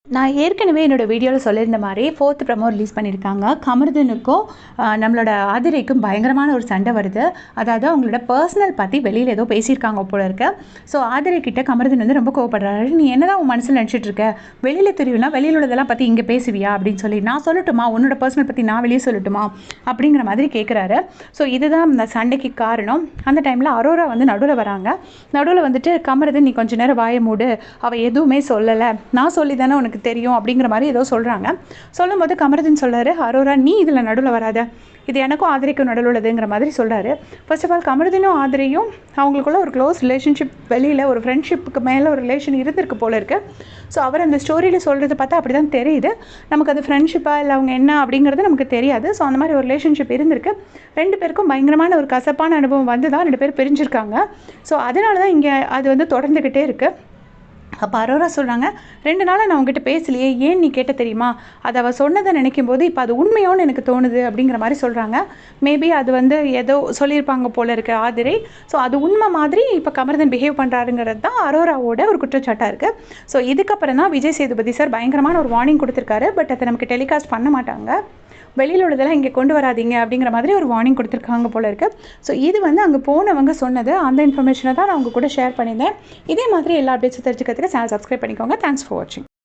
நான் ஏற்கனவே என்னோட வீடியோவில் சொல்லியிருந்த மாதிரி 4th ப்ரமோ ரிலீஸ் பண்ணியிருக்காங்க. கமருதீனுக்கும் நம்மளோட ஆதிரைக்கும் பயங்கரமான ஒரு சண்டை வருது. அதாவது அவங்களோட பர்சனல் பற்றி வெளியில் ஏதோ பேசியிருக்காங்க போல இருக்கு. ஸோ ஆதிரை கிட்ட கமருதீன் வந்து ரொம்ப கோவப்படுறாரு. நீ என்னதான் உன் மனசில் நினச்சிட்டு இருக்க, வெளியில் தெரியும்னா வெளியில் உள்ளதெல்லாம் பற்றி இங்கே பேசுவியா அப்படின்னு சொல்லி, நான் சொல்லட்டுமா உன்னோட பர்சனல் பற்றி நான் வெளியே சொல்லட்டுமா அப்படிங்கிற மாதிரி கேட்குறாரு. ஸோ இதுதான் அந்த சண்டைக்கு காரணம். அந்த டைமில் அரோரா வந்து நடுவில் வராங்க. நடுவில் வந்துட்டு கமருதீன் நீ கொஞ்சம் நேரம் வாயை மூடு, அவள் எதுவுமே சொல்லலை, நான் சொல்லி தானே உனக்கு தெரியும் அப்படிங்கிற மாதிரி ஏதோ சொல்கிறாங்க. சொல்லும்போது கமருதீன் சொல்கிறாரு, அரோரா நீ இதில் நடுவில் வராத, இது எனக்கும் ஆதிரைக்கும் நடுவில் உள்ளதுங்கிற மாதிரி சொல்கிறாரு. ஃபர்ஸ்ட் ஆஃப் ஆல் கமருதீனும் ஆதிரையும் அவங்களுக்குள்ள ஒரு க்ளோஸ் ரிலேஷன்ஷிப், வெளியில் ஒரு ஃப்ரெண்ட்ஷிப்புக்கு மேலே ஒரு ரிலேஷன் இருந்திருக்கு போல இருக்குது. ஸோ அவர் அந்த ஸ்டோரியில் சொல்கிறது பார்த்தா அப்படி தான் தெரியுது. நமக்கு அது ஃப்ரெண்ட்ஷிப்பாக இல்லை அவங்க என்ன அப்படிங்கிறது நமக்கு தெரியாது. ஸோ அந்த மாதிரி ஒரு ரிலேஷன்ஷிப் இருந்திருக்கு. 2 பேருக்கும் பயங்கரமான ஒரு கசப்பான அனுபவம் வந்து தான் 2 பேர் பிரிஞ்சிருக்காங்க. ஸோ அதனால தான் இங்கே அது வந்து தொடர்ந்துக்கிட்டே இருக்குது. அப்போ அரோரா சொல்கிறாங்க, 2 நாளாக நான் உங்ககிட்ட பேசலையே, ஏன் நீ கேட்ட தெரியுமா, அது அவள் சொன்னதை நினைக்கும் போது இப்போ அது உண்மையோன்னு எனக்கு தோணுது அப்படிங்கிற மாதிரி சொல்கிறாங்க. மேபி அது வந்து ஏதோ சொல்லியிருப்பாங்க போல இருக்குது ஆதிரை. ஸோ அது உண்மை மாதிரி இப்போ கமருதீன் பிஹேவ் பண்ணுறாருங்கிறது தான் அரோராவோட ஒரு குற்றச்சாட்டாக இருக்குது. ஸோ இதுக்கப்புறம் தான் விஜய் சேதுபதி சார் பயங்கரமான ஒரு வார்னிங் கொடுத்துருக்காரு. பட் அதை நமக்கு டெலிகாஸ்ட் பண்ண மாட்டாங்க, வெளியில் உள்ளதெல்லாம் இங்கே கொண்டு வராதிங்க அப்படிங்கிற மாதிரி ஒரு வார்னிங் கொடுத்துருக்காங்க போல இருக்குது. ஸோ இது வந்து அங்கே போனவங்க சொன்னது, அந்த இன்ஃபர்மேஷனை தான் நான் உங்கள் கூட ஷேர் பண்ணியிருந்தேன். இதே மாதிரி எல்லா அப்டேட்ஸும் தெரிஞ்சுக்கிறதுக்கு சேனல் சப்ஸ்கிரைப் பண்ணிக்கோங்க. தேங்க்ஸ் ஃபார் வாட்சிங்.